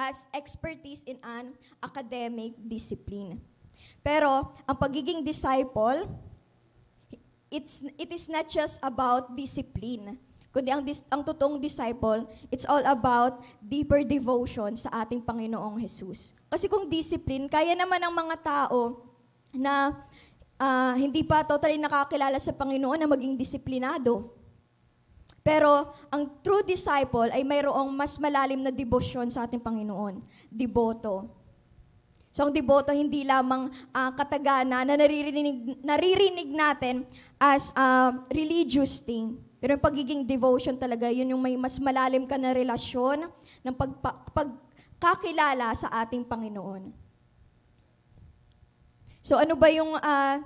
has expertise in an academic discipline. Pero ang pagiging disciple, it is not just about discipline, kundi ang totoong disciple, it's all about deeper devotion sa ating Panginoong Jesus. Kasi kung discipline, kaya naman ng mga tao na hindi pa totally nakakilala sa Panginoon na maging disiplinado. Pero ang true disciple ay mayroong mas malalim na debosyon sa ating Panginoon, deboto. So ang deboto hindi lamang katagana na naririnig natin as religious thing. Pero yung pagiging devotion talaga, yun yung may mas malalim ka na relasyon ng pagkakilala sa ating Panginoon. So ano ba yung,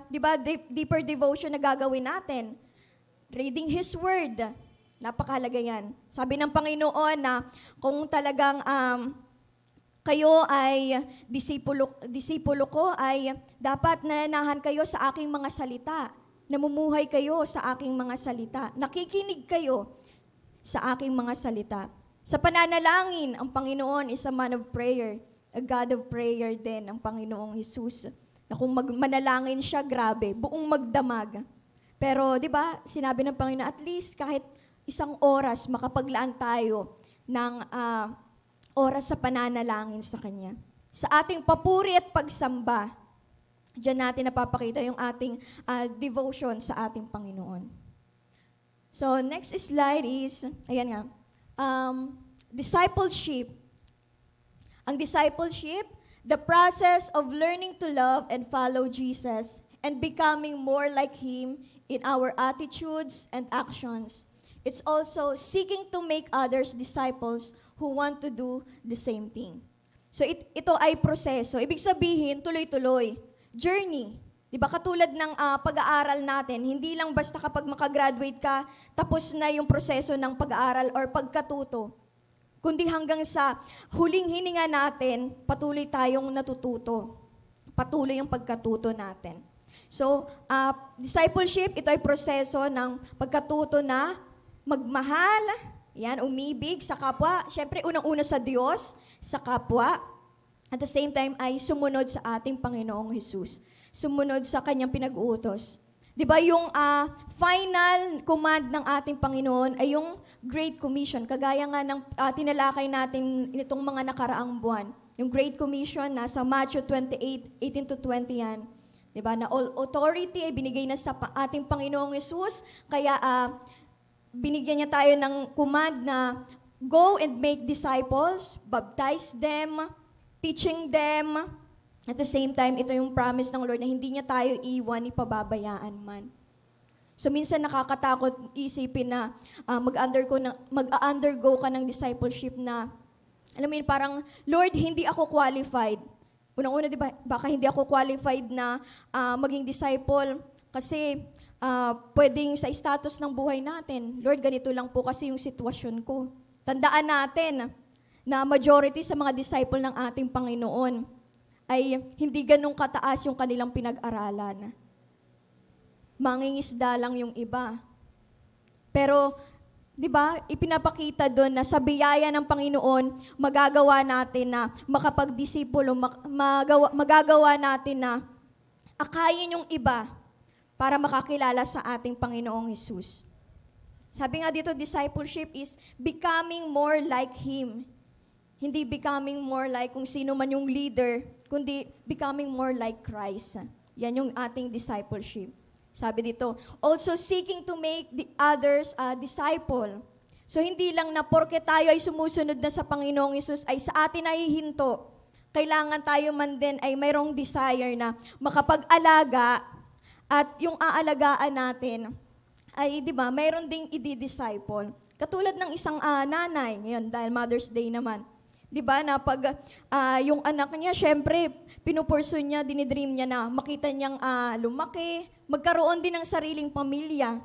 di ba, deeper devotion na gagawin natin? Reading His Word. Napakahalaga yan. Sabi ng Panginoon na kung talagang kayo ay disipulo ko, ay dapat nananahan kayo sa aking mga salita. Namumuhay kayo sa aking mga salita. Nakikinig kayo sa aking mga salita. Sa pananalangin, ang Panginoon is a man of prayer. A God of prayer din, ang Panginoong Jesus. Na kung manalangin siya, grabe, buong magdamag. Pero, di ba, sinabi ng Panginoon, at least kahit isang oras, makapaglaan tayo ng oras sa pananalangin sa Kanya. Sa ating papuri at pagsamba, diyan natin napapakita yung ating devotion sa ating Panginoon. So, next slide is, ayan nga, discipleship. Ang discipleship, the process of learning to love and follow Jesus and becoming more like Him in our attitudes and actions. It's also seeking to make others disciples who want to do the same thing. So ito ay proseso. Ibig sabihin, tuloy-tuloy. Journey. Diba? Katulad ng pag-aaral natin, hindi lang basta kapag makagraduate ka, tapos na yung proseso ng pag-aaral or pagkatuto. Kundi hanggang sa huling hininga natin, patuloy tayong natututo. Patuloy yung pagkatuto natin. So, discipleship, ito ay proseso ng pagkatuto na magmahal, yan, umibig sa kapwa. Siyempre, unang-una sa Diyos, sa kapwa. At the same time ay sumunod sa ating Panginoong Jesus. Sumunod sa Kanyang pinag-uutos. Di ba yung final command ng ating Panginoon ay yung Great Commission. Kagaya nga ng tinalakay natin nitong mga nakaraang buwan. Yung Great Commission, nasa Matthew 28:18-20 yan. Di ba? Na all authority ay binigay na sa ating Panginoong Jesus. Kaya binigyan niya tayo ng command na go and make disciples, baptize them, teaching them. At the same time, ito yung promise ng Lord na hindi niya tayo iwan, ipababayaan man. So minsan nakakatakot isipin na mag-undergo ka ng discipleship na, alam mo yun, parang, Lord, hindi ako qualified. Unang-una, di ba, baka hindi ako qualified na maging disciple kasi pwedeng sa status ng buhay natin, Lord, ganito lang po kasi yung sitwasyon ko. Tandaan natin na majority sa mga disciple ng ating Panginoon ay hindi ganun kataas yung kanilang pinag-aralan. Mangingisda lang yung iba. Pero, di ba, ipinapakita doon na sa biyaya ng Panginoon, magagawa natin na makapagdisipulo, magagawa natin na akayin yung iba para makakilala sa ating Panginoong Jesus. Sabi nga dito, discipleship is becoming more like Him. Hindi becoming more like kung sino man yung leader, kundi becoming more like Christ. Yan yung ating discipleship. Sabi dito, also seeking to make the others a disciple. So hindi lang na porke tayo ay sumusunod na sa Panginoong Jesus ay sa atin nahihinto. Kailangan tayo man din ay mayroong desire na makapag-alaga. At yung aalagaan natin ay, di ba, mayroon ding i-disciple. Katulad ng isang nanay, ngayon dahil Mother's Day naman. Di ba, na pag yung anak niya, syempre, pinupurso niya, dinidream niya na makita niyang lumaki, magkaroon din ng sariling pamilya.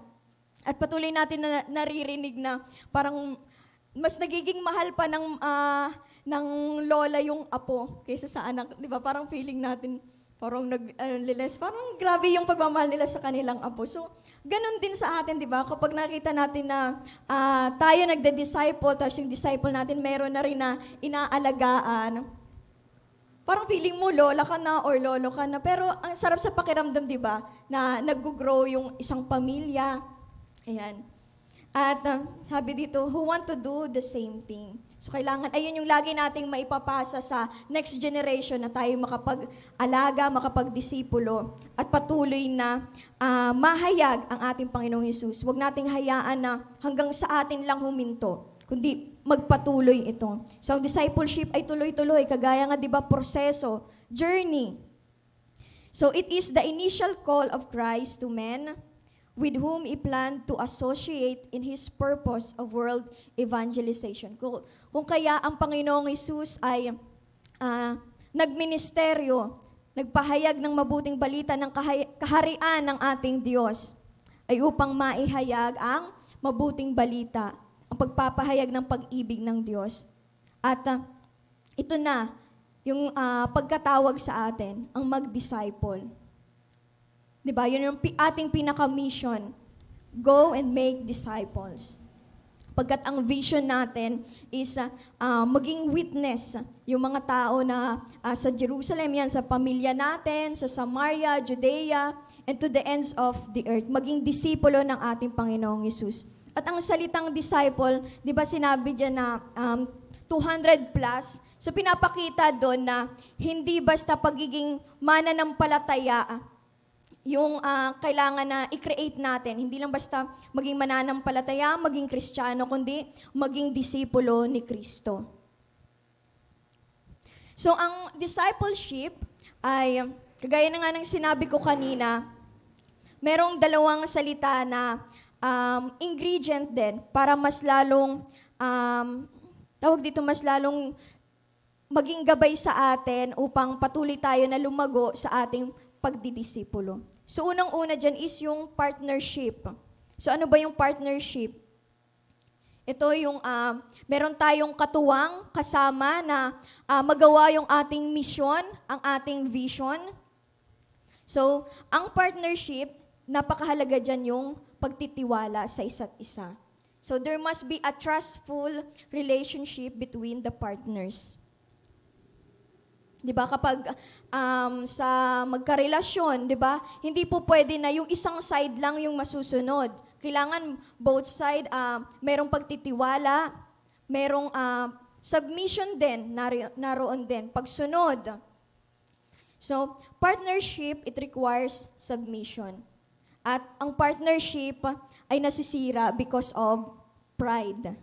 At patuloy natin na naririnig na parang mas nagiging mahal pa ng lola yung apo kaysa sa anak. Di ba, parang feeling natin, parang liles, parang grabe yung pagmamahal nila sa kanilang apo. So, ganun din sa atin, di ba? Kapag nakita natin na tayo nagde-disciple, tapos yung disciple natin meron na rin na inaalagaan, parang feeling mo lola ka na or lolo ka na. Pero ang sarap sa pakiramdam, di ba? Na nag-grow yung isang pamilya. Ayan. At sabi dito, who want to do the same thing. So kailangan, ayun yung lagi nating maipapasa sa next generation na tayo makapag-alaga, makapag-disipulo, at patuloy na mahayag ang ating Panginoong Hesus. Huwag nating hayaan na hanggang sa atin lang huminto, kundi magpatuloy ito. So ang discipleship ay tuloy-tuloy, kagaya nga 'di ba proseso, journey. So it is the initial call of Christ to men with whom He planned to associate in His purpose of world evangelization. Kung kaya ang Panginoong Hesus ay nagministeryo, nagpahayag ng mabuting balita ng kaharian ng ating Diyos, ay upang maihayag ang mabuting balita, ang pagpapahayag ng pag-ibig ng Diyos. At ito na, yung pagkatawag sa atin, ang mag-disciple. Diba? Yun yung ating pinaka-mission. Go and make disciples. Pagkat ang vision natin is maging witness yung mga tao na sa Jerusalem, yan, sa pamilya natin, sa Samaria, Judea, and to the ends of the earth. Maging disipulo ng ating Panginoong Hesus. At ang salitang disciple, di ba sinabi dyan na 200 plus, so pinapakita doon na hindi basta pagiging mananampalataya yung kailangan na i-create natin. Hindi lang basta maging mananampalataya, maging Kristiyano, kundi maging disipulo ni Kristo. So, ang discipleship ay, kagaya na nga ng sinabi ko kanina, merong dalawang salita na ingredient din para mas lalong, mas lalong maging gabay sa atin upang patuloy tayo na lumago sa ating pagdidisipulo. So, unang-una dyan is yung partnership. So, ano ba yung partnership? Ito yung, meron tayong katuwang kasama na magawa yung ating mission, ang ating vision. So, ang partnership, napakahalaga dyan yung pagtitiwala sa isa't isa. So, there must be a trustful relationship between the partners. Di ba? Kapag sa magkarelasyon, di ba? Hindi po pwede na yung isang side lang yung masusunod. Kailangan both side, merong pagtitiwala, merong submission din, naroon din, pagsunod. So, partnership, it requires submission. At ang partnership ay nasisira because of pride.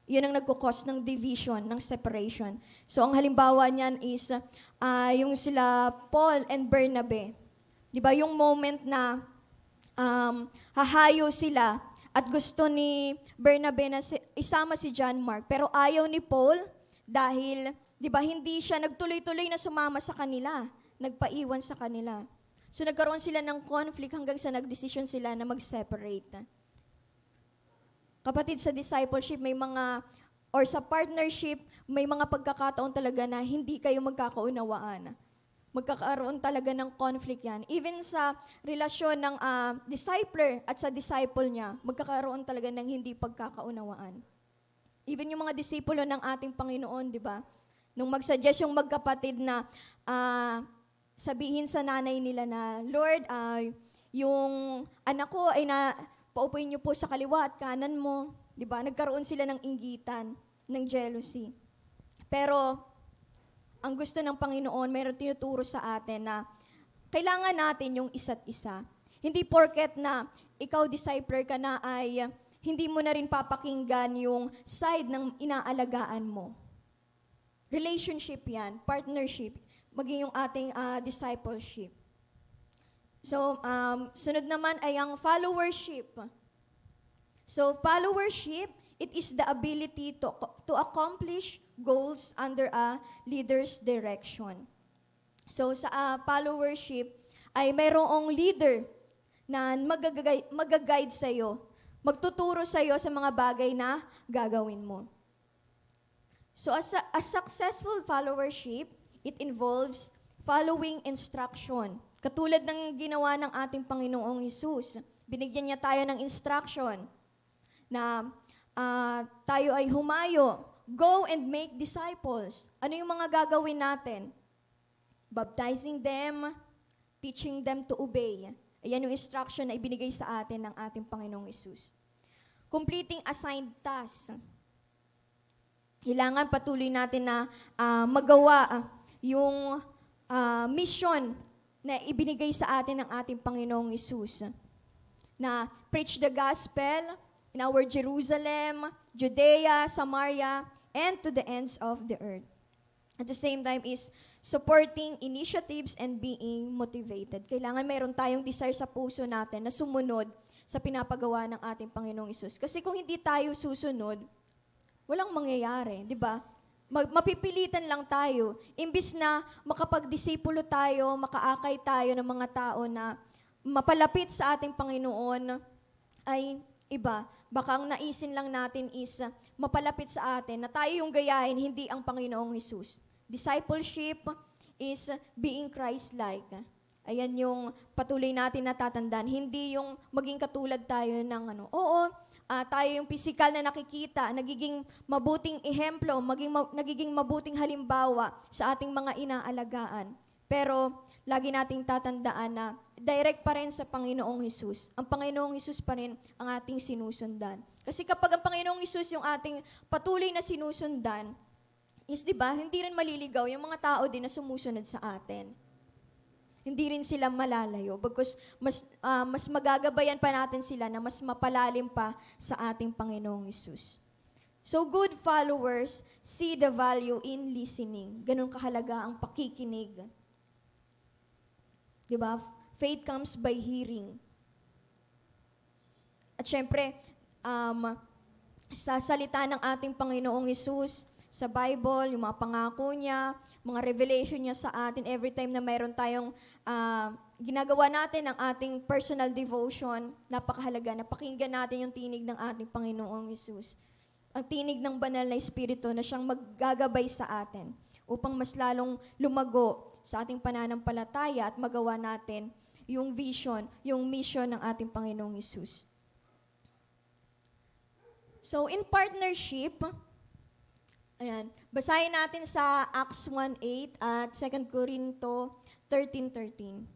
Yun ang nagkukos ng division, ng separation. So, ang halimbawa niyan is yung sila Paul and Bernabe. Di ba? Yung moment na hahayo sila at gusto ni Bernabe na isama si John Mark. Pero ayaw ni Paul dahil, di ba, hindi siya nagtuloy-tuloy na sumama sa kanila. Nagpaiwan sa kanila. So, nagkaroon sila ng conflict hanggang sa nagdesisyon sila na mag-separate. Kapatid, sa discipleship, or sa partnership, may mga pagkakataon talaga na hindi kayo magkakaunawaan. Magkakaroon talaga ng conflict yan. Even sa relasyon ng discipler at sa disciple niya, magkakaroon talaga ng hindi pagkakaunawaan. Even yung mga disipulo ng ating Panginoon, di ba? Nung mag-suggest yung magkapatid na sabihin sa nanay nila na, Lord, yung anak ko ay paupuin niyo po sa kaliwa at kanan mo. Diba? Nagkaroon sila ng inggitan, ng jealousy. Pero, ang gusto ng Panginoon, mayroon tinuturo sa atin na kailangan natin yung isa't isa. Hindi porket na ikaw discipler ka na ay hindi mo na rin papakinggan yung side ng inaalagaan mo. Relationship yan, partnership, maging yung ating discipleship. So, sunod naman ay ang followership. So, followership, it is the ability to accomplish goals under a leader's direction. So, sa followership, ay mayroong leader na mag-guide sa'yo, magtuturo sa'yo sa mga bagay na gagawin mo. So, a successful followership, It involves following instruction. Katulad ng ginawa ng ating Panginoong Hesus. Binigyan niya tayo ng instruction na tayo ay humayo. Go and make disciples. Ano yung mga gagawin natin? Baptizing them, teaching them to obey. Ayan yung instruction na ibinigay sa atin ng ating Panginoong Hesus. Completing assigned tasks. Kailangan patuloy natin na magawa yung mission na ibinigay sa atin ng ating Panginoong Hesus. Na preach the gospel in our Jerusalem, Judea, Samaria, and to the ends of the earth. At the same time is supporting initiatives and being motivated. Kailangan mayroon tayong desire sa puso natin na sumunod sa pinapagawa ng ating Panginoong Hesus. Kasi kung hindi tayo susunod, walang mangyayari, di ba? Mapipilitan lang tayo. Imbis na makapagdisipulo tayo, makaakay tayo ng mga tao na mapalapit sa ating Panginoon, ay iba. Baka ang naisin lang natin is mapalapit sa atin na tayo yung gayahin, hindi ang Panginoong Hesus. Discipleship is being Christ-like. Ayan yung patuloy natin natatandaan. Hindi yung maging katulad tayo ng tayo yung physical na nakikita, nagiging mabuting ehemplo, nagiging mabuting halimbawa sa ating mga inaalagaan. Pero lagi nating tatandaan na direct pa rin sa Panginoong Hesus. Ang Panginoong Hesus pa rin ang ating sinusundan. Kasi kapag ang Panginoong Hesus yung ating patuloy na sinusundan, is, di ba, hindi rin maliligaw yung mga tao din na sumusunod sa atin. Hindi rin sila malalayo because mas magagabayan pa natin sila na mas mapalalim pa sa ating Panginoong Hesus. So good followers see the value in listening. Ganun kahalaga ang pakikinig. Di ba? Faith comes by hearing. At syempre, sa salita ng ating Panginoong Hesus, sa Bible, yung mga pangako niya, mga revelation niya sa atin, every time na mayroon tayong ginagawa natin ang ating personal devotion, napakahalaga na pakinggan natin yung tinig ng ating Panginoong Hesus. Ang tinig ng banal na Espiritu na siyang maggagabay sa atin upang mas lalong lumago sa ating pananampalataya at magawa natin yung vision, yung mission ng ating Panginoong Hesus. So, in partnership, ayan, basahin natin sa Acts 1:8 at 2 Corinto 13:13.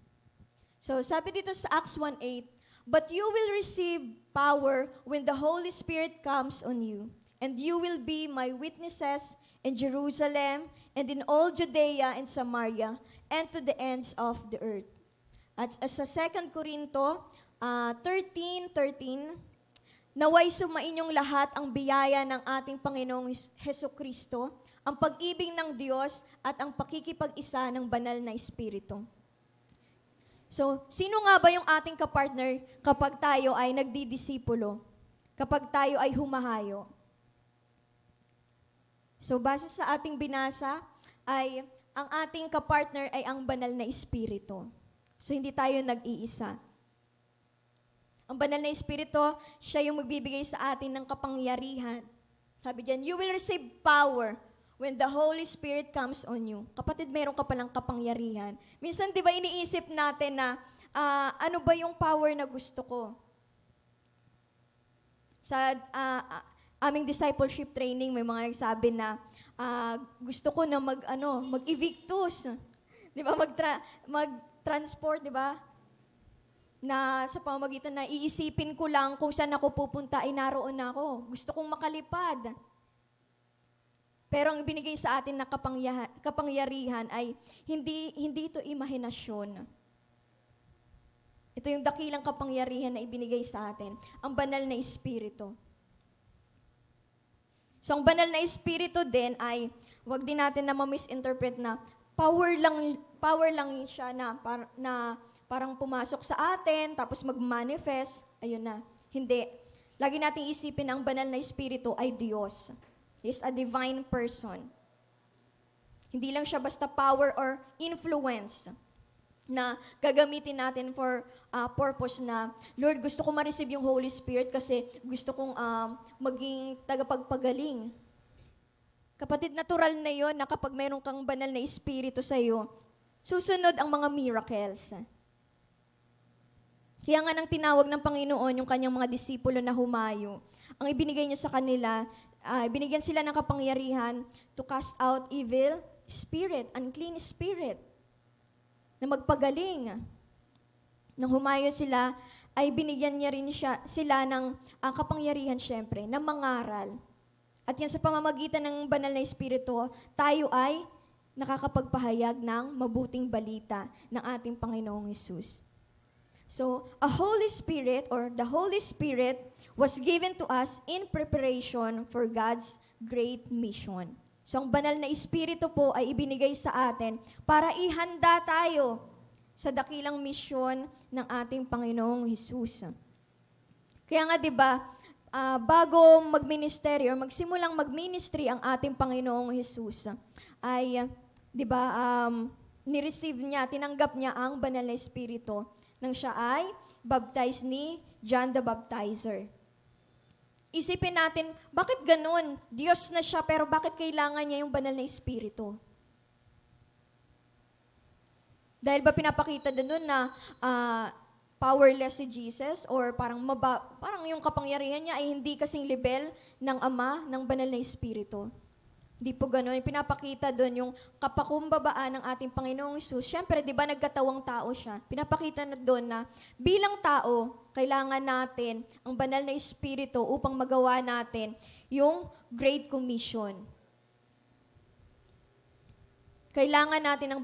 So, sabi dito sa Acts 1:8, "But you will receive power when the Holy Spirit comes on you, and you will be my witnesses in Jerusalem and in all Judea and Samaria and to the ends of the earth." At sa 2 Corinto 13:13, "Naway sumainyong lahat ang biyaya ng ating Panginoong Hesukristo, ang pag-ibig ng Diyos at ang pakikipag-isa ng banal na Espiritu." So, sino nga ba yung ating kapartner kapag tayo ay nagdidisipulo? Kapag tayo ay humahayo? So, base sa ating binasa, ay ang ating kapartner ay ang banal na Espiritu. So, hindi tayo nag-iisa. Ang banal na Espiritu, siya yung magbibigay sa atin ng kapangyarihan. Sabi diyan, "You will receive power when the Holy Spirit comes on you." Kapatid, meron ka palang kapangyarihan. Minsan, di ba, iniisip natin na, ano ba yung power na gusto ko? Sa aming discipleship training, may mga nagsabi na, gusto ko na mag-evictus. Di ba, mag-transport, di ba? Na sa pamamagitan na iisipin ko lang kung saan ako pupunta, ay naroon ako. Gusto kong makalipad. Pero ang ibinigay sa atin na kapangyarihan ay hindi ito imahinasyon. Ito yung dakilang kapangyarihan na ibinigay sa atin, ang banal na Espiritu. So ang banal na Espiritu din ay, wag din natin na ma-misinterpret na power lang siya na parang pumasok sa atin, tapos mag-manifest, ayun na. Hindi. Lagi nating isipin ang banal na Espiritu ay Diyos. He is a divine person. Hindi lang siya basta power or influence na gagamitin natin for purpose na, Lord, gusto ko ma-receive yung Holy Spirit kasi gusto kong maging tagapagpagaling. Kapatid, natural na yon na kapag mayroon kang banal na espiritu sa iyo, susunod ang mga miracles. Kaya nga nang tinawag ng Panginoon yung kanyang mga disipulo na humayo, ang ibinigay niya sa kanila, binigyan sila ng kapangyarihan to cast out evil spirit, unclean spirit, na magpagaling. Nang humayo sila, ay binigyan niya rin sila ng kapangyarihan syempre, na mangaral. At yan sa pamamagitan ng banal na espiritu, tayo ay nakakapagpahayag ng mabuting balita ng ating Panginoong Hesus. So, a Holy Spirit or the Holy Spirit was given to us in preparation for God's great mission. So, ang banal na espiritu po ay ibinigay sa atin para ihanda tayo sa dakilang misyon ng ating Panginoong Hesus. Kaya nga 'di ba, bago magministry or magsimulang magministry ang ating Panginoong Hesus, ay 'di ba, ni-receive niya, tinanggap niya ang banal na espiritu nang siya ay baptized ni John the Baptizer. Isipin natin, bakit ganun? Diyos na siya, pero bakit kailangan niya yung banal na espiritu? Dahil ba pinapakita doon na powerless si Jesus or parang yung kapangyarihan niya ay hindi kasing level ng Ama ng banal na espiritu? Hindi po gano'n. Pinapakita doon yung kapakumbabaan ng ating Panginoong Hesus. Siyempre, di ba nagkatawang tao siya? Pinapakita na doon na bilang tao, kailangan natin ang banal na espiritu upang magawa natin yung Great Commission. Kailangan natin ang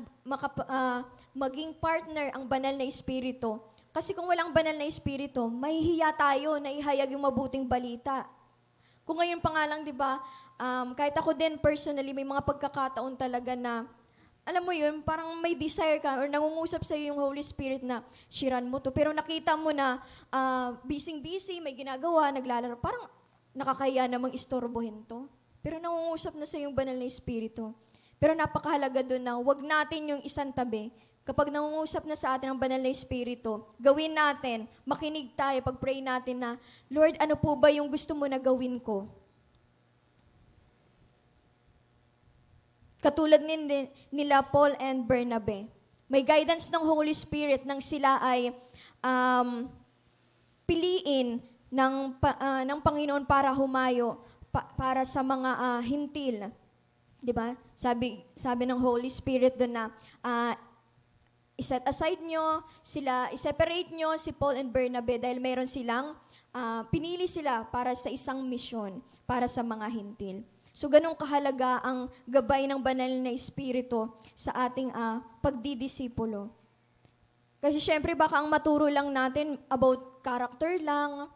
maging partner ang banal na espiritu. Kasi kung walang banal na espiritu, mahihiya tayo na ihayag yung mabuting balita. Kung ngayon pa nga lang, di ba, kahit ako din personally, may mga pagkakataon talaga na, alam mo yun, parang may desire ka or nangungusap sa'yo yung Holy Spirit na, shiran mo to. Pero nakita mo na busy-busy, may ginagawa, naglalaro. Parang nakakaya namang istorbohin to. Pero nangungusap na sa yung banal na Espiritu. Pero napakahalaga doon na wag natin yung isang tabi. Kapag nangungusap na sa atin ang banal na Espiritu, gawin natin, makinig tayo, pag-pray natin na, Lord, ano po ba yung gusto mo na gawin ko? Katulad nila Paul and Bernabe. May guidance ng Holy Spirit nang sila ay piliin ng Panginoon para humayo para sa mga hintil. 'Di ba? Sabi ng Holy Spirit doon na iset aside nyo sila, i-separate nyo si Paul and Bernabe dahil mayroon silang pinili sila para sa isang misyon para sa mga hintil. So, ganun kahalaga ang gabay ng banal na Espiritu sa ating pagdidisipulo. Kasi syempre, baka ang maturo lang natin about character lang,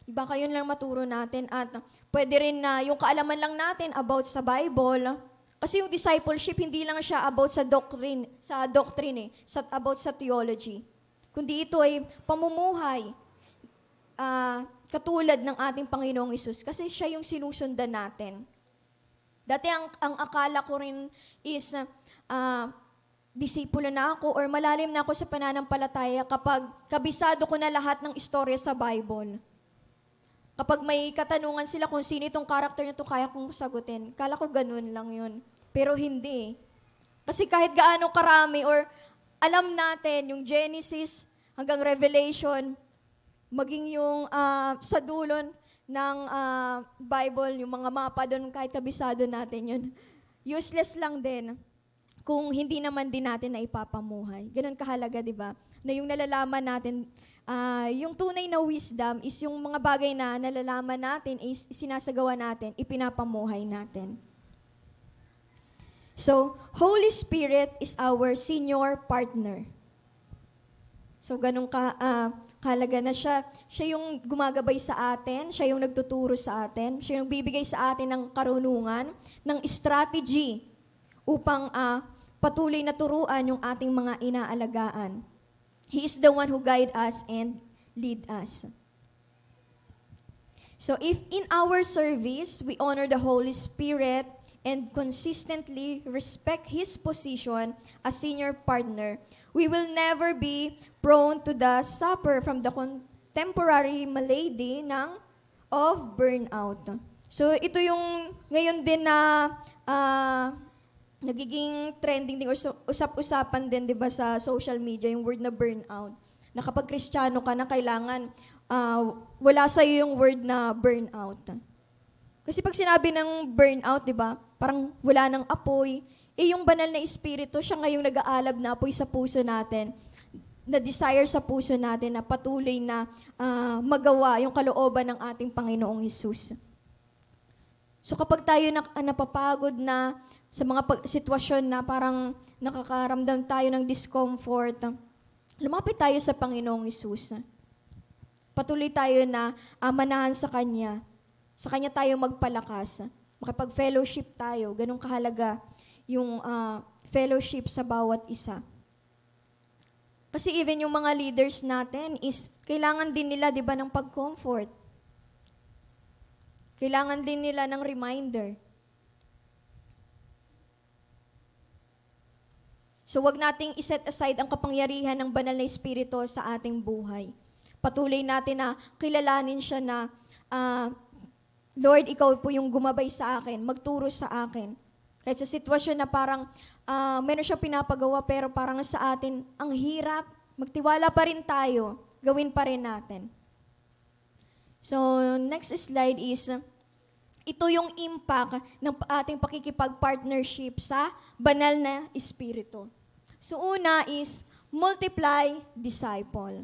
baka yun lang maturo natin, at pwede rin na yung kaalaman lang natin about sa Bible. Kasi yung discipleship, hindi lang siya about sa doctrine about sa theology. Kundi ito ay pamumuhay, katulad ng ating Panginoong Hesus, kasi siya yung sinusundan natin. Dati ang akala ko rin is, disipulo na ako or malalim na ako sa pananampalataya kapag kabisado ko na lahat ng istorya sa Bible. Kapag may katanungan sila kung sino itong karakter nito, kaya kong sagutin. Kala ko ganun lang yun. Pero hindi. Kasi kahit gaano karami or alam natin yung Genesis hanggang Revelation, maging yung sa dulon ng Bible, yung mga mapa doon, kahit kabisado natin yun, useless lang din kung hindi naman din natin na ipapamuhay. Ganun kahalaga, di ba? Na yung nalalaman natin, yung tunay na wisdom is yung mga bagay na nalalaman natin, is sinasagawa natin, ipinapamuhay natin. So, Holy Spirit is our senior partner. So, ganun kahalaga na siya yung gumagabay sa atin, siya yung nagtuturo sa atin, siya yung bibigay sa atin ng karunungan, ng strategy upang patuloy na turuan yung ating mga inaalagaan. He is the one who guide us and lead us. So if in our service, we honor the Holy Spirit and consistently respect His position as senior partner, we will never be prone to suffer from the contemporary malady of burnout. So ito yung ngayon din na nagiging trending din, usap-usapan din, di ba, sa social media, yung word na burnout. Na kapag Kristiyano ka na, kailangan wala sa'yo yung word na burnout. Kasi pag sinabi ng burnout, di ba, parang wala ng apoy. Yung banal na espiritu, siya ngayong nag-aalab na apoy sa puso natin, na desire sa puso natin na patuloy na magawa yung kalooban ng ating Panginoong Hesus. So kapag tayo napapagod na sa mga sitwasyon na parang nakakaramdam tayo ng discomfort, lumapit tayo sa Panginoong Hesus. Patuloy tayo na manahan sa Kanya. Sa Kanya tayo magpalakas. Makipag-fellowship tayo. Ganun kahalaga yung fellowship sa bawat isa. Kasi even yung mga leaders natin is kailangan din nila, di ba, ng pag-comfort. Kailangan din nila ng reminder. So wag nating iset aside ang kapangyarihan ng banal na espiritu sa ating buhay. Patuloy natin na kilalanin siya na, Lord, ikaw po yung gumabay sa akin, magturo sa akin. Kahit sa sitwasyon na parang meron siya pinapagawa pero parang sa atin ang hirap, magtiwala pa rin tayo, gawin pa rin natin. So, next slide is, ito yung impact ng ating pakikipag-partnership sa banal na espiritu. So, una is, multiply, disciple.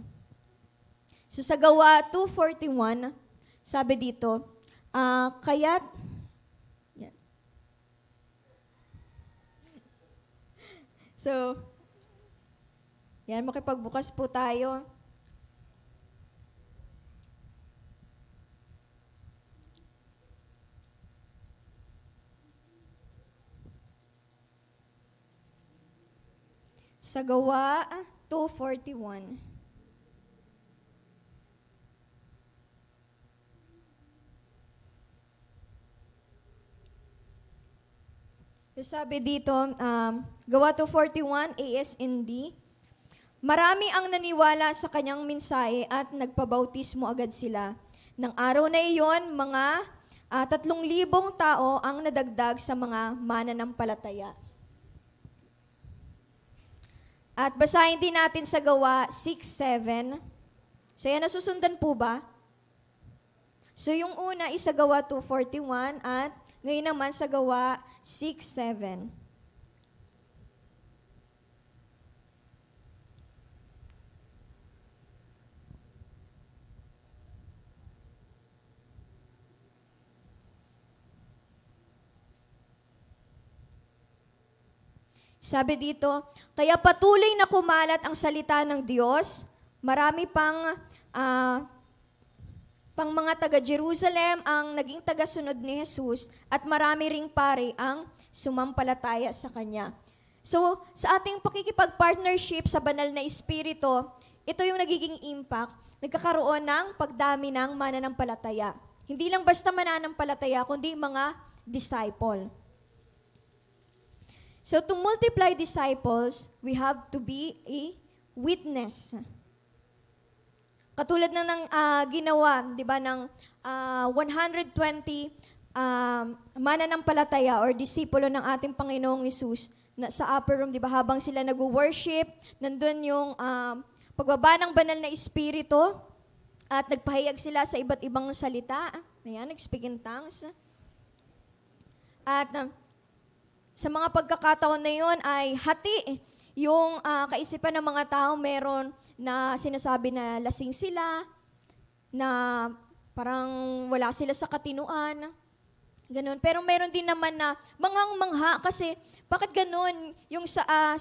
So, sa Gawa 2:41, sabi dito, kaya't, yan. So, yan, makipagbukas po tayo. Sa Gawa 2:41. Sabi dito, Gawa 2:41, ASND, marami ang naniwala sa kanyang mensahe at nagpabautismo agad sila. Nang araw na iyon, mga 3,000 tao ang nadagdag sa mga mananampalataya. At basahin din natin sa Gawa 6:7. So yan, nasusundan po ba? So yung una is sa Gawa 2:41 at ngayon naman sa Gawa 6:7. Sabi dito, kaya patuloy na kumalat ang salita ng Diyos, marami pang mga taga-Jerusalem ang naging taga-sunod ni Jesus at marami ring pare ang sumampalataya sa Kanya. So, sa ating pakikipag-partnership sa banal na espiritu, ito yung nagiging impact, nagkakaroon ng pagdami ng mananampalataya. Hindi lang basta mananampalataya, kundi mga disciple. So to multiply disciples, we have to be a witness. Katulad na ng ginawa, di ba, ng 120 mananampalataya or disipulo ng ating Panginoong Hesus na sa upper room, di ba, habang sila nag-worship, nandun yung pagbaba ng banal na espiritu at nagpahayag sila sa iba't ibang salita. Ayan, nag-speak in tongues. At sa mga pagkakataon na yun ay hati yung kaisipan ng mga tao. Meron na sinasabi na lasing sila, na parang wala sila sa katinuan. Ganun. Pero meron din naman na manghang-mangha kasi bakit ganun? Yung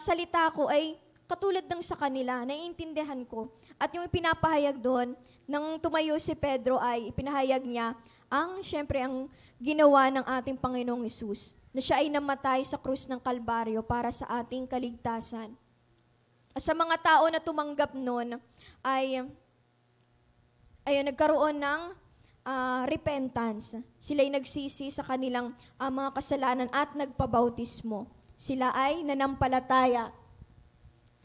salita ko ay katulad ng sa kanila, naiintindihan ko. At yung ipinapahayag doon, nang tumayo si Pedro ay ipinahayag niya syempre ang ginawa ng ating Panginoong Hesus, na siya ay namatay sa krus ng Kalbaryo para sa ating kaligtasan. At sa mga tao na tumanggap nun, ay nagkaroon ng repentance. Sila'y nagsisi sa kanilang mga kasalanan at nagpabautismo. Sila ay nanampalataya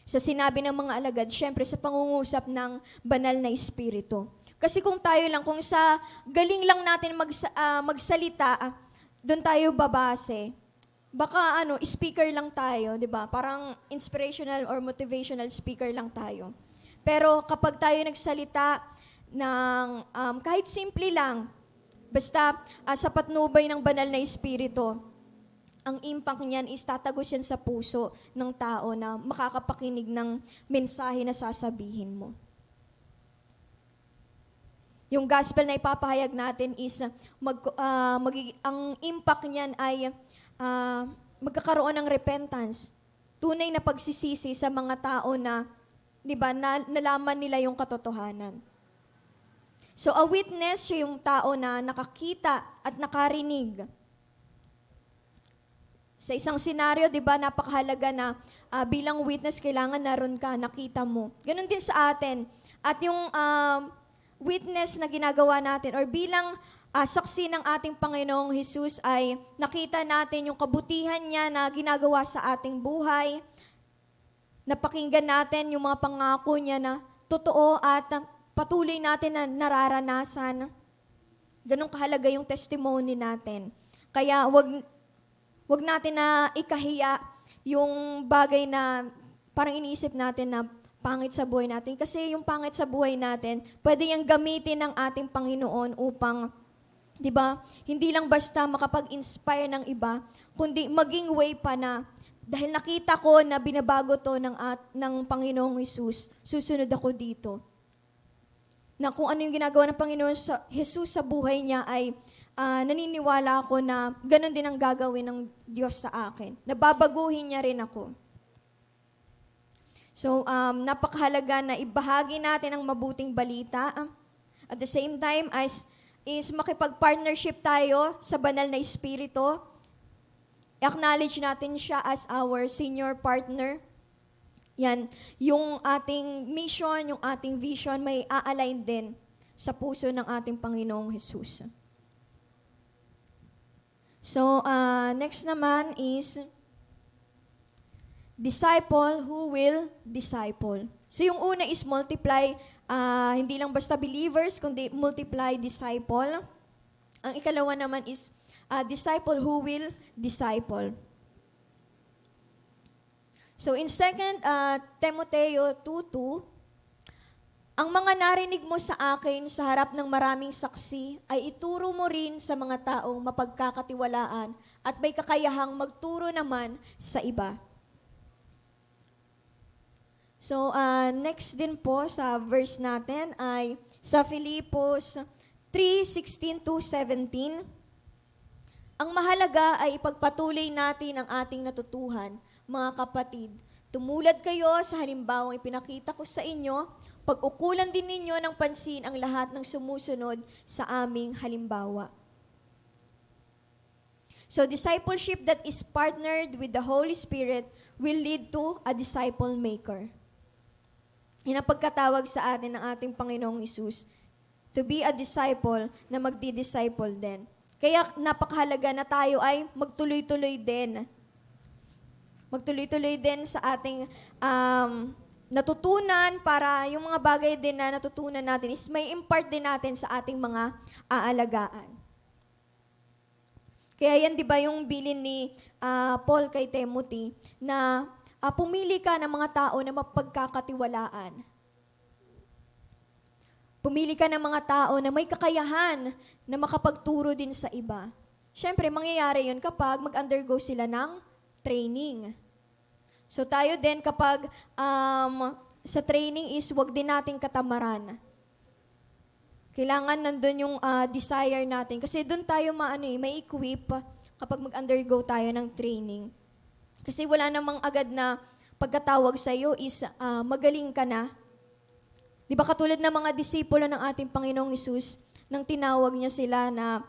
sa sinabi ng mga alagad, syempre sa pangungusap ng banal na espiritu. Kasi kung tayo lang, kung sa galing lang natin magsalita, doon tayo babase. Baka speaker lang tayo, 'di ba? Parang inspirational or motivational speaker lang tayo. Pero kapag tayo nagsalita ng kahit simple lang, basta sa patnubay ng banal na espiritu, ang impact niyan is tatagos yan sa puso ng tao na makakapakinig ng mensahe na sasabihin mo. Yung gospel na ipapahayag natin is ang impact niyan ay magkakaroon ng repentance. Tunay na pagsisisi sa mga tao na, 'di ba, nalaman nila yung katotohanan. So a witness siya yung tao na nakakita at nakarinig. Sa isang senaryo, 'di ba, napakahalaga na bilang witness kailangan naroon ka, nakita mo. Ganon din sa atin. At yung witness na ginagawa natin or bilang saksi ng ating Panginoong Hesus ay nakita natin yung kabutihan niya na ginagawa sa ating buhay. Napakinggan natin yung mga pangako niya na totoo at patuloy natin na nararanasan. Ganun kahalaga yung testimony natin. Kaya wag natin na ikahiya yung bagay na parang iniisip natin na pangit sa buhay natin. Kasi yung pangit sa buhay natin, pwede yung gamitin ng ating Panginoon upang, 'di ba, hindi lang basta makapag-inspire ng iba, kundi maging way pa na dahil nakita ko na binabago to ng Panginoong Hesus, susunod ako dito. Na kung ano yung ginagawa ng Panginoon Hesus sa buhay niya ay naniniwala ako na ganun din ang gagawin ng Diyos sa akin. Nababaguhin niya rin ako. So, napakahalaga na ibahagi natin ang mabuting balita. At the same time, is makipag-partnership tayo sa banal na espiritu. I-acknowledge natin siya as our senior partner. Yan, yung ating mission, yung ating vision, may a-align din sa puso ng ating Panginoong Hesus. So, next naman is disciple who will disciple. So, yung una is multiply, hindi lang basta believers, kundi multiply disciple. Ang ikalawa naman is disciple who will disciple. So, in 2 Timoteo 2:2, ang mga narinig mo sa akin sa harap ng maraming saksi ay ituro mo rin sa mga taong mapagkakatiwalaan at may kakayahang magturo naman sa iba. So, next din po sa verse natin ay sa Filipos 3:16-17. Ang mahalaga ay ipagpatuloy natin ang ating natutuhan, mga kapatid. Tumulad kayo sa halimbawang ipinakita ko sa inyo, pag-ukulan din ninyo ng pansin ang lahat ng sumusunod sa aming halimbawa. So, discipleship that is partnered with the Holy Spirit will lead to a disciple maker. Yan ang pagkatawag sa atin ng ating Panginoong Hesus, to be a disciple na magdi-disciple din. Kaya napakahalaga na tayo ay magtuloy-tuloy din. Magtuloy-tuloy din sa ating natutunan para yung mga bagay din na natutunan natin is may impart din natin sa ating mga aalagaan. Kaya yan, di ba, yung bilin ni Paul kay Timothy na pumili ka ng mga tao na mapagkakatiwalaan. Pumili ka ng mga tao na may kakayahan na makapagturo din sa iba. Siyempre, mangyayari yun kapag mag-undergo sila ng training. So tayo din kapag sa training is wag din nating katamaran. Kailangan nandun yung desire natin. Kasi doon tayo may equip kapag mag-undergo tayo ng training. Kasi wala namang agad na pagkatawag sa iyo is magaling ka na. Di ba katulad ng mga disipulo ng ating Panginoong Hesus, nang tinawag niya sila na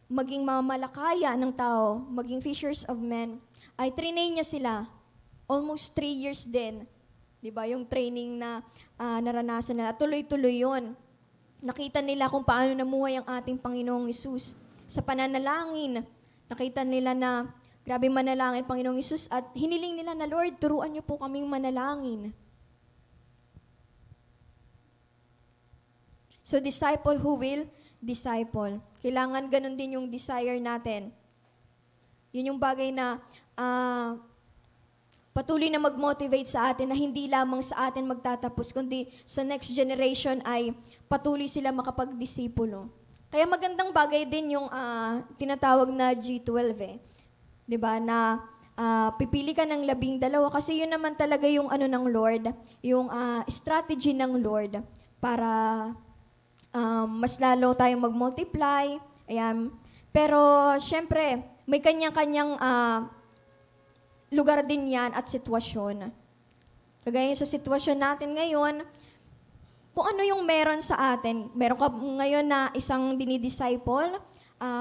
maging mamalakaya ng tao, maging fishers of men, ay trinain niya sila. Almost 3 years din. Di ba? Yung training na naranasan nila. Tuloy-tuloy yun. Nakita nila kung paano namuhay ang ating Panginoong Hesus. Sa pananalangin, nakita nila na grabe manalangin Panginoong Hesus at hiniling nila na, Lord, turuan niyo po kaming manalangin. So, disciple who will disciple. Kailangan ganun din yung desire natin. Yun yung bagay na patuloy na mag-motivate sa atin na hindi lamang sa atin magtatapos, kundi sa next generation ay patuloy sila makapagdisipulo. Kaya magandang bagay din yung tinatawag na G12 eh. 'Di ba? Na pipili ka ng 12 kasi yun naman talaga yung ano ng Lord, yung strategy ng Lord para mas lalo tayong mag-multiply. Ayan. Pero syempre, may kanya-kanyang lugar din yan at sitwasyon. Kagaya sa sitwasyon natin ngayon, kung ano yung meron sa atin. Meron ka ngayon na isang dinidisciple,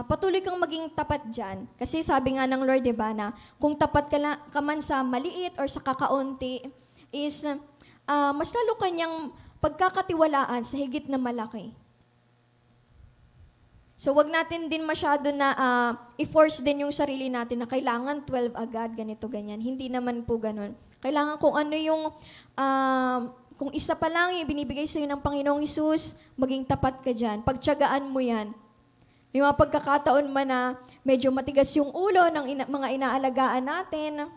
patuloy kang maging tapat dyan. Kasi sabi nga ng Lord, diba, na kung tapat ka man sa maliit or sa kakaunti, is mas lalo kanyang pagkakatiwalaan sa higit na malaki. So, wag natin din masyado na i-force din yung sarili natin na kailangan 12 agad, ganito, ganyan. Hindi naman po ganun. Kailangan kung ano yung, kung isa pa lang yung binibigay sa'yo ng Panginoong Hesus, maging tapat ka dyan. Pagtiyagaan mo yan. May mga pagkakataon man na medyo matigas yung ulo ng mga inaalagaan natin.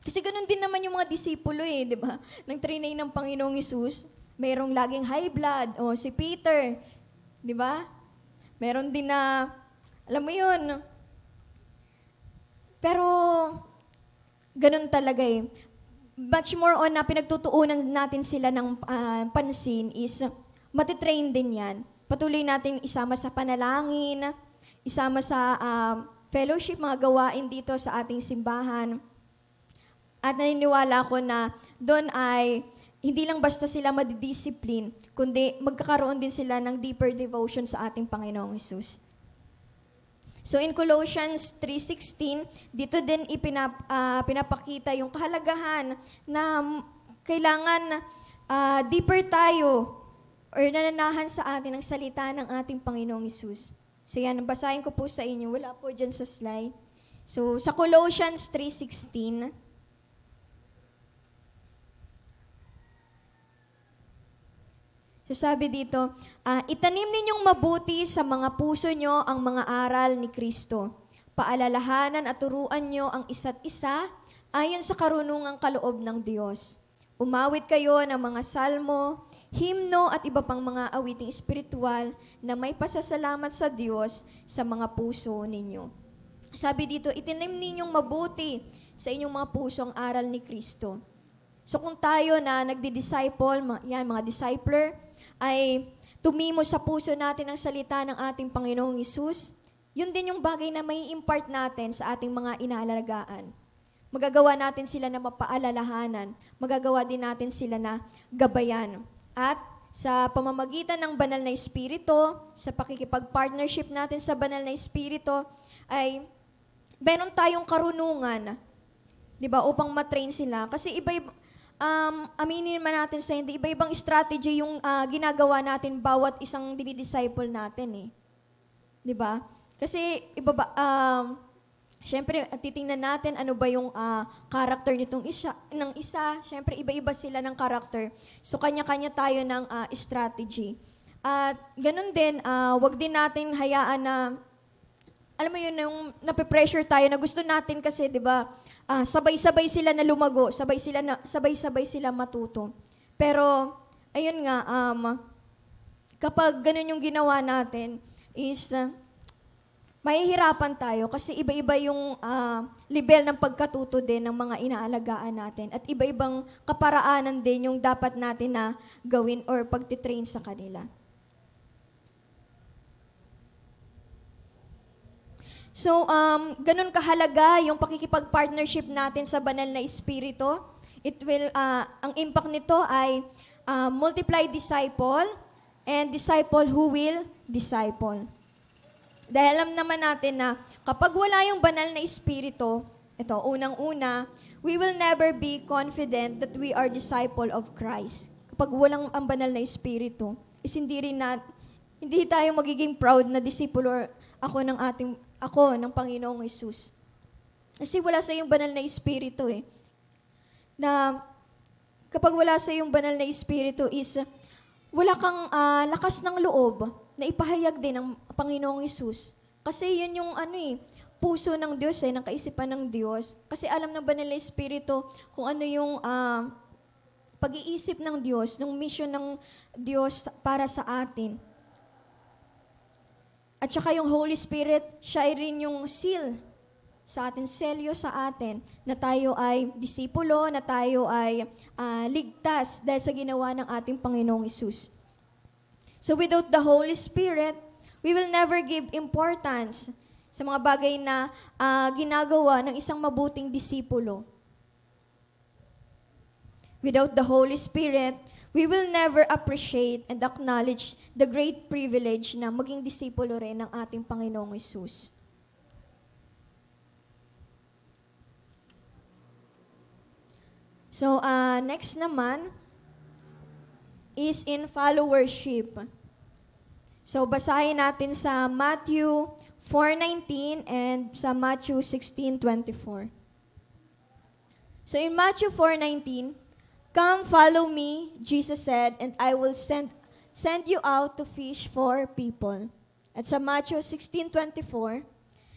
Kasi ganun din naman yung mga disipulo di ba? Nang trinay ng Panginoong Hesus, mayroong laging high blood. O, si Peter, di ba? Meron din na, alam mo yun. Pero, ganun talaga Much more on na pinagtutuunan natin sila ng pansin is, matitrain din yan. Patuloy natin isama sa panalangin, isama sa fellowship, mga gawain dito sa ating simbahan. At naniniwala ko na doon ay, hindi lang basta sila madidiscipline, kundi magkakaroon din sila ng deeper devotion sa ating Panginoong Hesus. So in Colossians 3:16, dito din pinapakita yung kahalagahan na kailangan deeper tayo or nananahan sa atin ang salita ng ating Panginoong Hesus. So yan, basahin ko po sa inyo. Wala po dyan sa slide. So sa Colossians 3:16, so sabi dito, itanim ninyong mabuti sa mga puso nyo ang mga aral ni Kristo. Paalalahanan at turuan nyo ang isa't isa ayon sa karunungang kaloob ng Diyos. Umawit kayo ng mga salmo, himno at iba pang mga awiting espiritual na may pasasalamat sa Diyos sa mga puso ninyo. Sabi dito, itanim ninyong mabuti sa inyong mga puso ang aral ni Kristo. So kung tayo na nagdi-disciple, mga discipler, ay tumimo sa puso natin ang salita ng ating Panginoong Hesus, yun din yung bagay na may impart natin sa ating mga inaalagaan. Magagawa natin sila na mapaalalahanan. Magagawa din natin sila na gabayan. At sa pamamagitan ng banal na Espiritu, sa pakikipag-partnership natin sa banal na Espiritu, ay meron tayong karunungan, di ba, upang matrain sila. Kasi aminin man natin sa hindi, iba-ibang strategy yung ginagawa natin bawat isang dinidisciple natin Di ba? Kasi syempre titingnan natin ano ba yung character nitong isa. Syempre iba-iba sila ng character. So kanya-kanya tayo ng strategy. At ganun din, wag din natin hayaan na alam mo yun, yung nape-pressure tayo na gusto natin kasi, di ba, sabay-sabay sila na lumago, sabay-sabay sila matuto. Pero, ayun nga, kapag ganun yung ginawa natin, is, mahihirapan tayo kasi iba-iba yung level ng pagkatuto din ng mga inaalagaan natin at iba-ibang kaparaanan din yung dapat natin na gawin or pagtitrain sa kanila. So, ganun kahalaga yung pakikipag-partnership natin sa banal na Espiritu. Ang impact nito ay multiply disciple and disciple who will disciple. Dahil alam naman natin na kapag wala yung banal na Espiritu, ito, unang-una, we will never be confident that we are disciple of Christ. Kapag walang ang banal na Espiritu, is hindi tayo magiging proud na disciple ako ng Panginoong Hesus. Kasi wala sa iyong banal na Espiritu Na kapag wala sa iyong banal na Espiritu is, wala kang lakas ng loob na ipahayag din ng Panginoong Hesus. Kasi yun yung puso ng Diyos ng kaisipan ng Diyos. Kasi alam na ba nila Espiritu kung ano yung pag-iisip ng Diyos, ng mission ng Diyos para sa atin. At saka yung Holy Spirit, siya ay rin yung seal sa atin, selyo sa atin, na tayo ay disipulo, na tayo ay ligtas dahil sa ginawa ng ating Panginoong Hesus. So without the Holy Spirit, we will never give importance sa mga bagay na ginagawa ng isang mabuting disipulo. Without the Holy Spirit, we will never appreciate and acknowledge the great privilege na maging disipulo rin ng ating Panginoong Hesus. So, next naman is in followership. So, basahin natin sa Matthew 4:19 and sa Matthew 16:24. So, in Matthew 4:19, "Come, follow me," Jesus said, "and I will send you out to fish for people." At sa Matthew 16:24,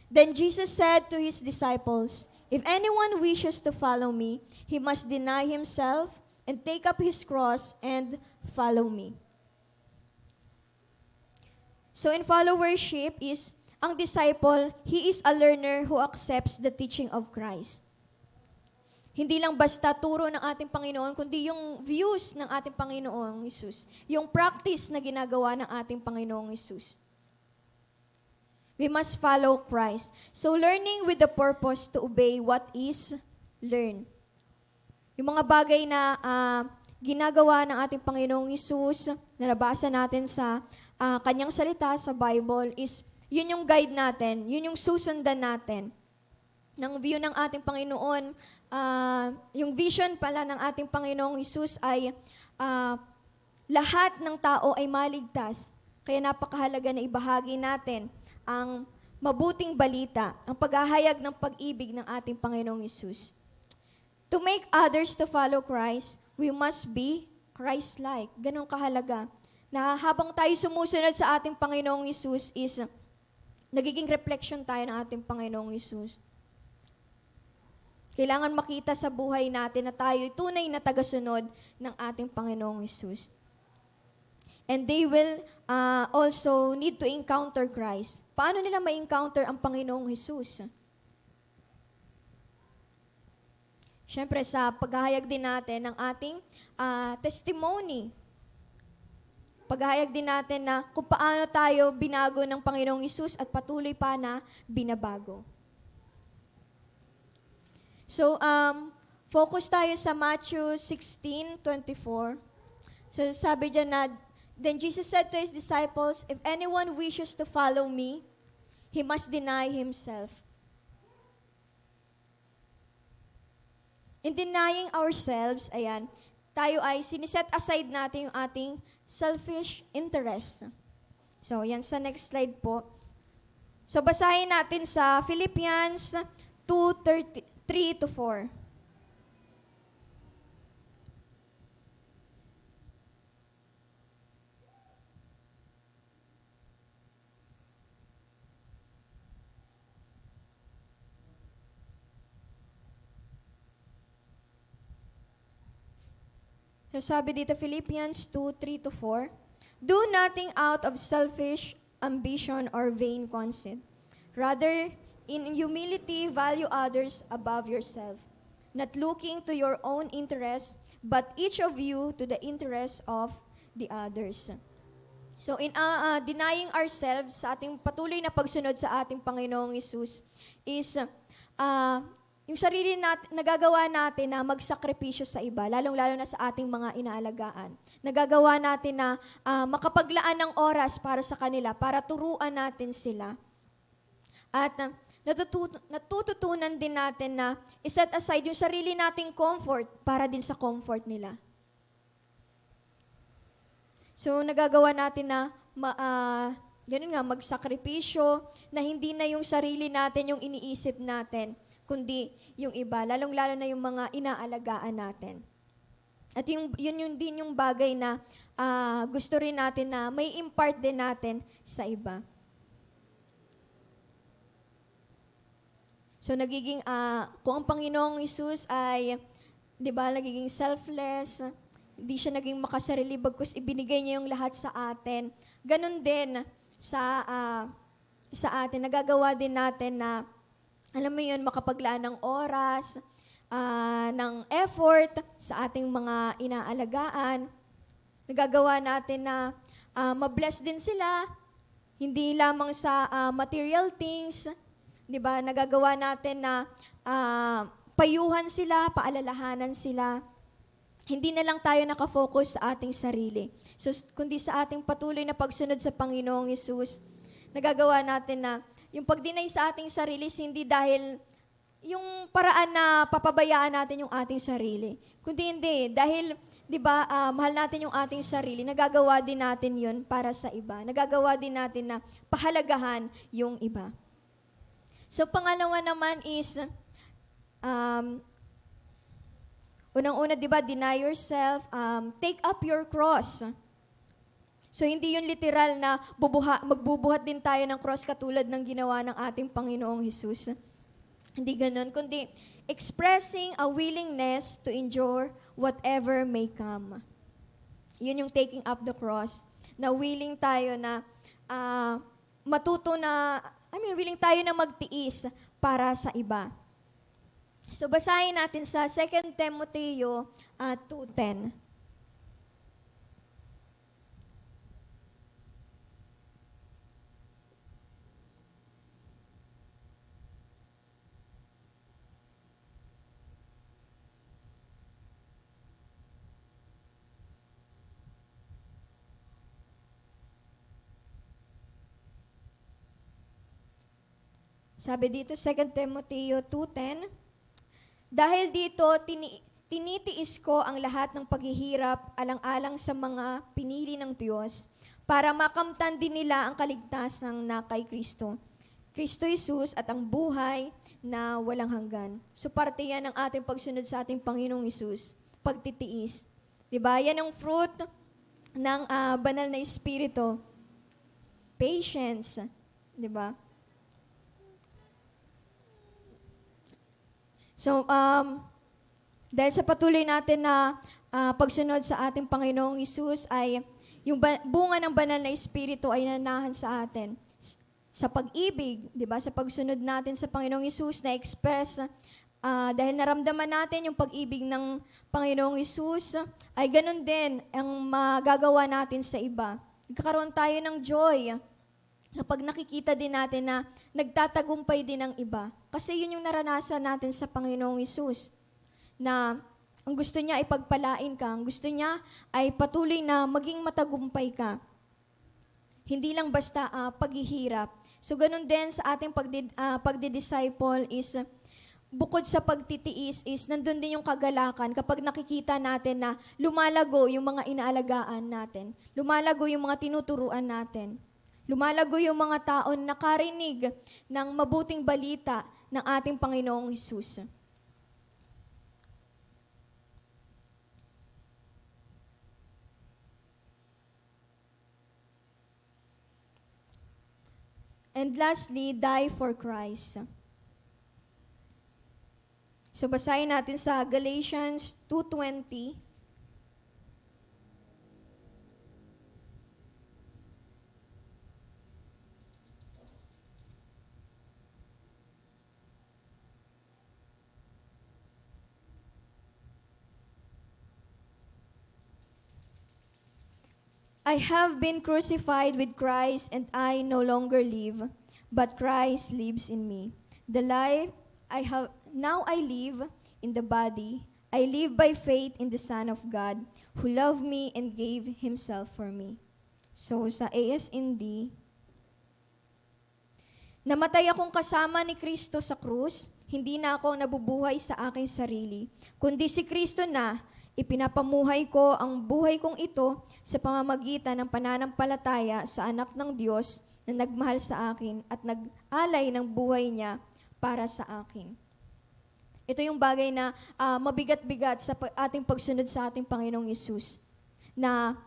"Then Jesus said to his disciples, 'If anyone wishes to follow me, he must deny himself and take up his cross and follow me." So in followership is, ang disciple, he is a learner who accepts the teaching of Christ. Hindi lang basta turo ng ating Panginoon, kundi yung views ng ating Panginoong Hesus. Yung practice na ginagawa ng ating Panginoong Hesus. We must follow Christ. So learning with the purpose to obey what is learned. Yung mga bagay na ginagawa ng ating Panginoong Hesus, na nabasa natin sa kanyang salita sa Bible, is yun yung guide natin, yun yung susundan natin ng view ng ating Panginoon. Yung vision pala ng ating Panginoong Hesus ay lahat ng tao ay maligtas. Kaya napakahalaga na ibahagi natin ang mabuting balita, ang paghahayag ng pag-ibig ng ating Panginoong Hesus. To make others to follow Christ, we must be Christ-like. Ganun kahalaga. Na habang tayo sumusunod sa ating Panginoong Hesus is nagiging reflection tayo ng ating Panginoong Hesus. Kailangan makita sa buhay natin na tayo'y tunay na tagasunod ng ating Panginoong Hesus. And they will also need to encounter Christ. Paano nila ma-encounter ang Panginoong Hesus? Siyempre, sa paghahayag din natin ng ating testimony. Paghahayag din natin na kung paano tayo binago ng Panginoong Hesus at patuloy pa na binabago. So, focus tayo sa Matthew 16:24. So, sabi dyan na, "Then Jesus said to his disciples, 'If anyone wishes to follow me, he must deny himself.'" In denying ourselves, ayan, tayo ay siniset aside natin yung ating selfish interest. So, yan sa next slide po. So, basahin natin sa Philippians 2:3-4. So sabi dito, Philippians 2:3-4, "Do nothing out of selfish ambition or vain conceit. Rather, in humility, value others above yourself, not looking to your own interests, but each of you to the interests of the others." So in denying ourselves sa ating patuloy na pagsunod sa ating Panginoong Hesus is yung sarili natin, nagagawa natin na magsakripisyo sa iba, lalong-lalo na sa ating mga inaalagaan. Nagagawa natin na makapaglaan ng oras para sa kanila, para turuan natin sila. At natututunan din natin na iset aside yung sarili nating comfort para din sa comfort nila. So, nagagawa natin na ganun nga, magsakripisyo, na hindi na yung sarili natin yung iniisip natin, kundi yung iba, lalong-lalo na yung mga inaalagaan natin. At yun din yung bagay na gusto rin natin na may impart din natin sa iba. So nagiging, kung ang Panginoong Hesus ay, di ba, nagiging selfless, hindi siya naging makasarili, bagkus ibinigay niya yung lahat sa atin. Ganon din sa atin, nagagawa din natin na, alam mo yun, makapaglaan ng oras, ng effort sa ating mga inaalagaan. Nagagawa natin na mabless din sila, hindi lamang sa material things, di ba? Nagagawa natin na payuhan sila, paalalahanan sila. Hindi na lang tayo nakafocus sa ating sarili. So, kundi sa ating patuloy na pagsunod sa Panginoong Hesus, nagagawa natin na yung pagdinay sa ating sarili, hindi dahil yung paraan na papabayaan natin yung ating sarili. Kundi hindi, dahil, di ba, mahal natin yung ating sarili, nagagawa din natin yun para sa iba. Nagagawa din natin na pahalagahan yung iba. So, pangalawa naman is, unang-una, di ba, deny yourself, take up your cross. So, hindi yun literal na magbubuhat din tayo ng cross katulad ng ginawa ng ating Panginoong Hesus. Hindi ganun, kundi expressing a willingness to endure whatever may come. Yun yung taking up the cross, na willing tayo na willing tayo na magtiis para sa iba. So, basahin natin sa 2 Timothy 2:10. Sabi dito, 2 Timothy 2:10, dahil dito, tinitiis ko ang lahat ng paghihirap alang-alang sa mga pinili ng Diyos para makamtan din nila ang kaligtasan na kay Kristo Hesus at ang buhay na walang hanggan. So parte yan ng ating pagsunod sa ating Panginoong Hesus, pagtitiis. Diba? Yan ang fruit ng banal na Espiritu. Patience. Diba? So, dahil sa patuloy natin na pagsunod sa ating Panginoong Hesus ay yung bunga ng banal na Espiritu ay nanahan sa atin. Sa pag-ibig, di ba? Sa pagsunod natin sa Panginoong Hesus na express, dahil naramdaman natin yung pag-ibig ng Panginoong Hesus, ay ganun din ang magagawa natin sa iba. Nagkakaroon tayo ng joy kapag nakikita din natin na nagtatagumpay din ang iba. Kasi yun yung naranasan natin sa Panginoong Hesus, na ang gusto niya ay pagpalain ka, ang gusto niya ay patuloy na maging matagumpay ka. Hindi lang basta paghihirap. So ganun din sa ating pagdi-disciple is, bukod sa pagtitiis is, nandun din yung kagalakan kapag nakikita natin na lumalago yung mga inaalagaan natin, lumalago yung mga tinuturuan natin. Lumalago yung mga taon nakarinig ng mabuting balita ng ating Panginoong Hesus. And lastly, die for Christ. So basahin natin sa Galatians 2:20. I have been crucified with Christ, and I no longer live, but Christ lives in me. The life now I live in the body, I live by faith in the Son of God, who loved me and gave Himself for me. So sa ASND, namatay akong kasama ni Kristo sa krus, hindi na ako nabubuhay sa aking sarili, kundi si Kristo na. Ipinapamuhay ko ang buhay kong ito sa pamamagitan ng pananampalataya sa anak ng Diyos na nagmahal sa akin at nag-alay ng buhay niya para sa akin. Ito yung bagay na mabigat-bigat sa ating pagsunod sa ating Panginoong Hesus. Na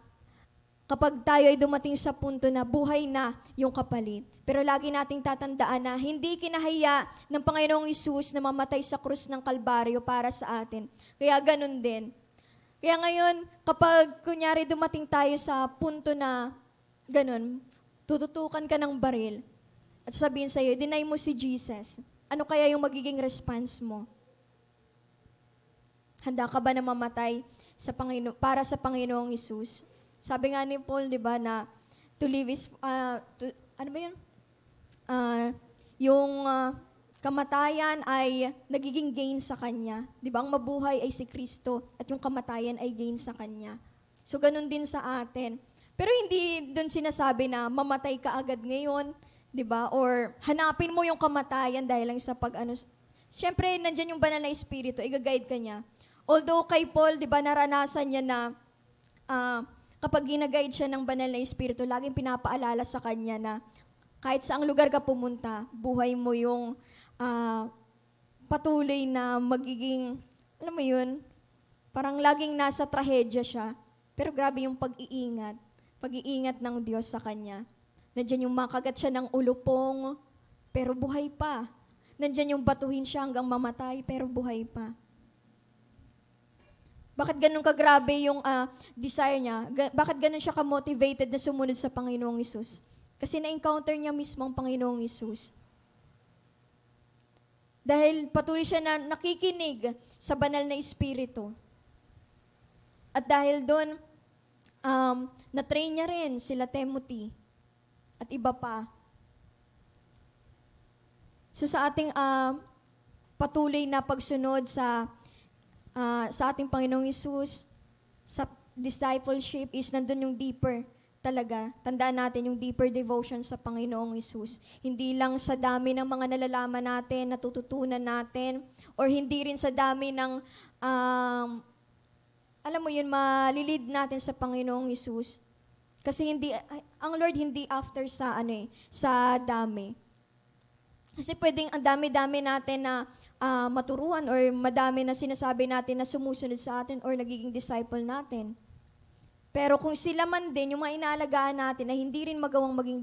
kapag tayo ay dumating sa punto na buhay na yung kapalit. Pero lagi nating tatandaan na hindi kinahiya ng Panginoong Hesus na mamatay sa krus ng Kalbaryo para sa atin. Kaya ganun din. Kaya ngayon, kapag kunyari dumating tayo sa punto na ganun, tututukan ka ng baril at sabihin sa'yo, deny mo si Jesus. Ano kaya yung magiging response mo? Handa ka ba na mamatay para sa Panginoong Hesus? Sabi nga ni Paul, di ba, na to live is, ano ba yun? Yung kamatayan ay nagiging gain sa Kanya. Di ba, ang mabuhay ay si Kristo at yung kamatayan ay gain sa Kanya. So, ganun din sa atin. Pero hindi dun sinasabi na mamatay ka agad ngayon, di ba? Or hanapin mo yung kamatayan dahil lang sa Siyempre, nandyan yung banal na espiritu, i-guide ka niya. Although kay Paul, di ba, naranasan niya na kapag ginaguide siya ng banal na espiritu, laging pinapaalala sa kanya na kahit saang lugar ka pumunta, buhay mo yung patuloy na magiging, alam mo yun, parang laging nasa trahedya siya. Pero grabe yung pag-iingat ng Diyos sa kanya. Nandiyan yung makagat siya ng ulupong, pero buhay pa. Nandiyan yung batuhin siya hanggang mamatay, pero buhay pa. Bakit ganun kagrabe yung desire niya? Bakit ganun siya ka-motivated na sumunod sa Panginoong Hesus? Kasi na-encounter niya mismo ang Panginoong Hesus. Dahil patuloy siya na nakikinig sa banal na espiritu. At dahil doon, na-train niya rin sila Timothy at iba pa. So sa ating patuloy na pagsunod sa ating Panginoong Hesus, sa discipleship is nandun yung deeper talaga. Tandaan natin yung deeper devotion sa Panginoong Hesus. Hindi lang sa dami ng mga nalalaman natin, natututunan natin, or hindi rin sa dami ng, alam mo yun, malilid natin sa Panginoong Hesus. Kasi ang Lord hindi after sa dami. Kasi pwedeng ang dami-dami natin na maturuan or madami na sinasabi natin na sumusunod sa atin or nagiging disciple natin. Pero kung sila man din, yung mga inaalagaan natin na hindi rin magawang maging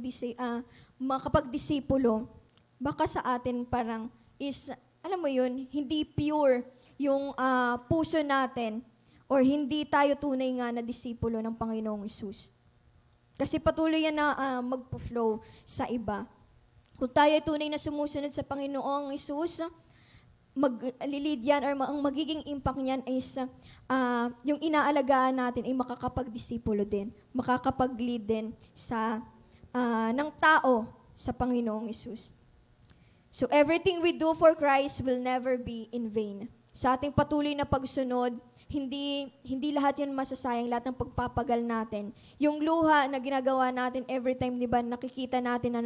makapag-disipulo, baka sa atin parang alam mo yun, hindi pure yung puso natin or hindi tayo tunay nga na disipulo ng Panginoong Hesus. Kasi patuloy yan na magpo-flow sa iba. Kung tayo ay tunay na sumusunod sa Panginoong Hesus, maglilid yan or ang magiging impact niyan is yung inaalagaan natin ay makakapag-disipulo din, makakapag-lead din ng tao sa Panginoong Hesus. So everything we do for Christ will never be in vain. Sa ating patuloy na pagsunod, hindi lahat yun masasayang, lahat ng pagpapagal natin. Yung luha na ginagawa natin every time, di ba, nakikita natin na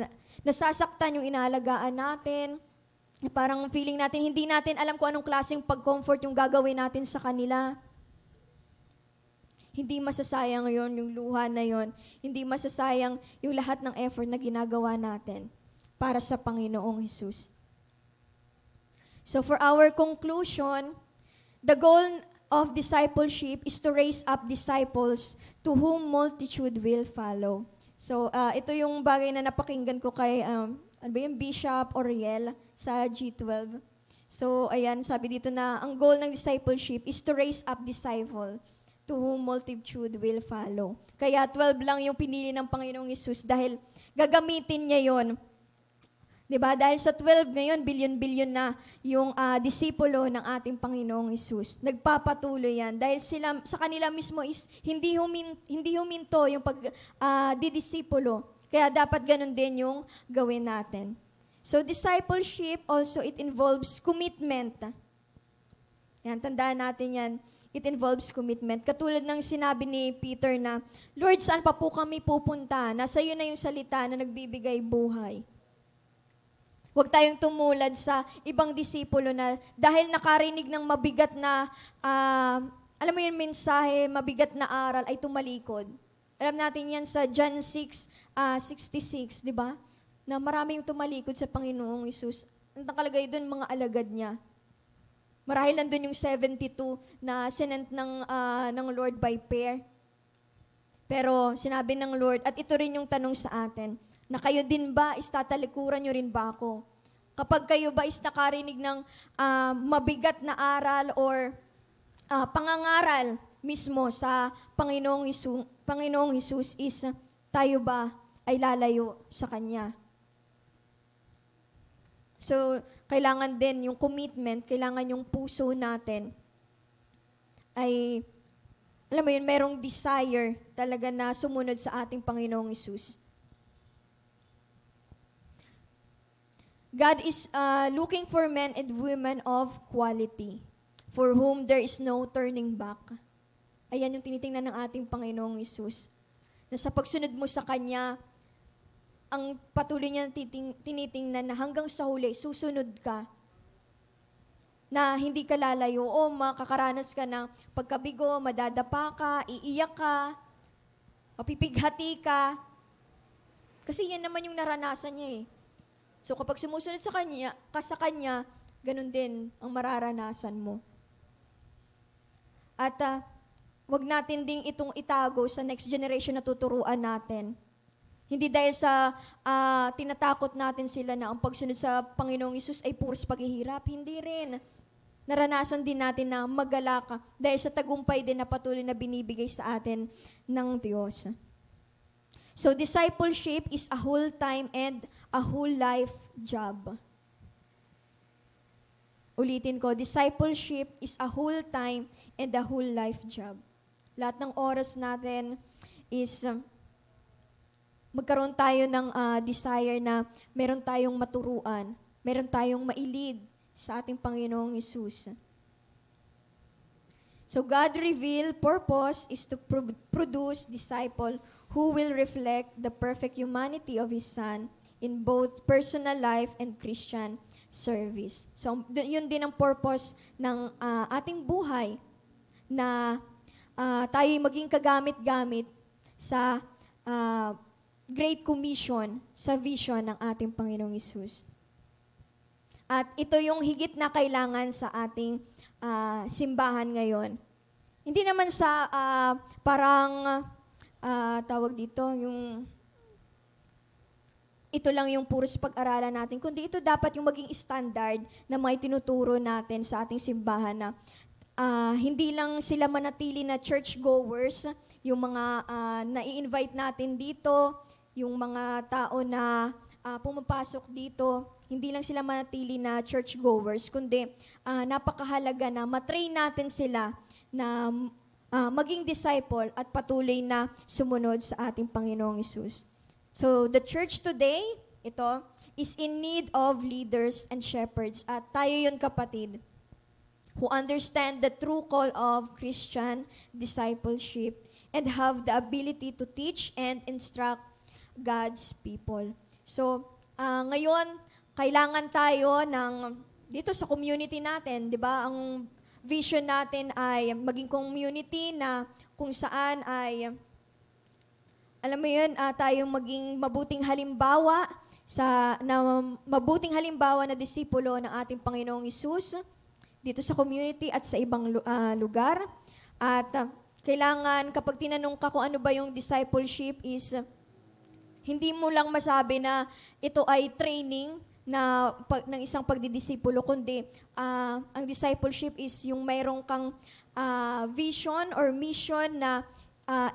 nasasaktan yung inaalagaan natin, parang feeling natin, hindi natin alam kung anong klaseng pag-comfort yung gagawin natin sa kanila. Hindi masasayang yon yung luha na yon. Hindi masasayang yung lahat ng effort na ginagawa natin para sa Panginoong Hesus. So for our conclusion, the goal of discipleship is to raise up disciples to whom multitude will follow. So ito yung bagay na napakinggan ko kay Bishop Oriel sa G12. So, ayan, sabi dito na ang goal ng discipleship is to raise up disciple to whom multitude will follow. Kaya 12 lang yung pinili ng Panginoong Hesus dahil gagamitin niya yon. Diba? Dahil sa 12 ngayon, bilyon-bilyon na yung disipulo ng ating Panginoong Hesus. Nagpapatuloy yan. Dahil sa kanila mismo is hindi huminto yung didisipulo. Kaya dapat ganun din yung gawin natin. So discipleship also, it involves commitment. Yan, tandaan natin yan. It involves commitment. Katulad ng sinabi ni Peter na, Lord, saan pa po kami pupunta? Nasa iyo na yung salita na nagbibigay buhay. Huwag tayong tumulad sa ibang disipulo na dahil nakarinig ng mabigat na, alam mo yung mensahe, mabigat na aral ay tumalikod. Alam natin yan sa John 6:66, di ba? Na marami yung tumalikod sa Panginoong Hesus. Ang nakalagay doon, mga alagad niya. Marahil nandun yung 72 na sinent ng Lord by pair. Pero sinabi ng Lord, at ito rin yung tanong sa atin, na kayo din ba, tatalikuran nyo rin ba ako? Kapag kayo ba nakarinig ng mabigat na aral or pangangaral mismo sa Panginoong Hesus is tayo ba ay lalayo sa Kanya? So, kailangan din yung commitment, kailangan yung puso natin ay, alam mo yun, merong desire talaga na sumunod sa ating Panginoong Hesus. God is looking for men and women of quality, for whom there is no turning back. Ayan yung tinitingnan ng ating Panginoong Hesus. Na sa pagsunod mo sa Kanya, ang patuloy niya tinitingnan na hanggang sa huli, susunod ka. Na hindi ka lalayo o makakaranas ka ng pagkabigo, madadapa ka, iiyak ka, mapipighati ka. Kasi yan naman yung naranasan niya eh. So kapag sumusunod sa Kanya, ganun din ang mararanasan mo. At wag natin ding itong itago sa next generation na tuturuan natin. Hindi dahil sa tinatakot natin sila na ang pagsunod sa Panginoong Hesus ay puros paghihirap. Hindi rin. Naranasan din natin na magalaka dahil sa tagumpay din na patuloy na binibigay sa atin ng Diyos. So discipleship is a whole time and a whole life job. Ulitin ko, discipleship is a whole time and a whole life job. Lahat ng oras natin is magkaroon tayo ng desire na meron tayong maturuan, meron tayong mailid sa ating Panginoong Hesus. So God revealed purpose is to produce disciple who will reflect the perfect humanity of His Son in both personal life and Christian service. So yun din ang purpose ng ating buhay na tayo'y maging kagamit-gamit sa Great Commission sa vision ng ating Panginoong Hesus. At ito yung higit na kailangan sa ating simbahan ngayon. Hindi naman sa parang tawag dito, yung ito lang yung puros pag-aralan natin, kundi ito dapat yung maging standard na may tinuturo natin sa ating simbahan na hindi lang sila manatili na churchgoers, yung mga nai-invite natin dito, yung mga tao na pumapasok dito, hindi lang sila manatili na churchgoers, kundi napakahalaga na matrain natin sila na maging disciple at patuloy na sumunod sa ating Panginoong Hesus. So, the church today, ito, is in need of leaders and shepherds. At tayo yun, kapatid, who understand the true call of Christian discipleship and have the ability to teach and instruct God's people. So, ngayon, kailangan tayo ng, dito sa community natin, di ba, ang vision natin ay maging community na kung saan ay, alam mo yun, tayong maging mabuting halimbawa mabuting halimbawa na disipulo ng ating Panginoong Hesus dito sa community at sa ibang lugar. At kailangan, kapag tinanong ka kung ano ba yung discipleship is, hindi mo lang masabi na ito ay training ng isang pagdidisipulo, kundi ang discipleship is yung mayroong kang vision or mission na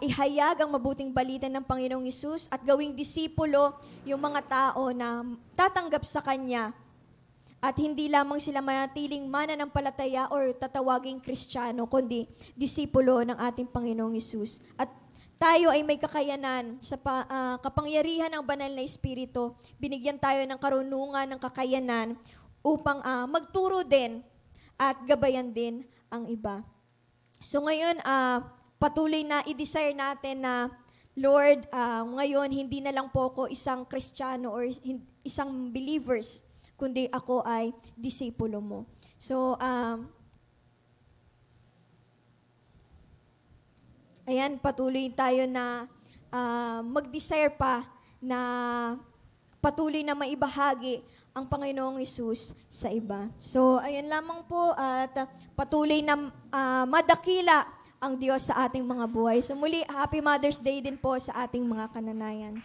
ihayag ang mabuting balita ng Panginoong Hesus at gawing disipulo yung mga tao na tatanggap sa Kanya at hindi lamang sila manatiling mananampalataya or tatawaging Kristiyano, kundi disipulo ng ating Panginoong Hesus. At tayo ay may kakayanan sa kapangyarihan ng banal na Espiritu. Binigyan tayo ng karunungan, ng kakayanan upang magturo din at gabayan din ang iba. So ngayon, patuloy na i-desire natin na, Lord, ngayon hindi na lang po ako isang Kristiyano or isang believers, kundi ako ay disipulo mo. So, ayan, patuloy tayo na mag-desire pa na patuloy na maibahagi ang Panginoong Hesus sa iba. So, ayun lamang po at patuloy na madakila ang Diyos sa ating mga buhay. So muli, Happy Mother's Day din po sa ating mga kananayan.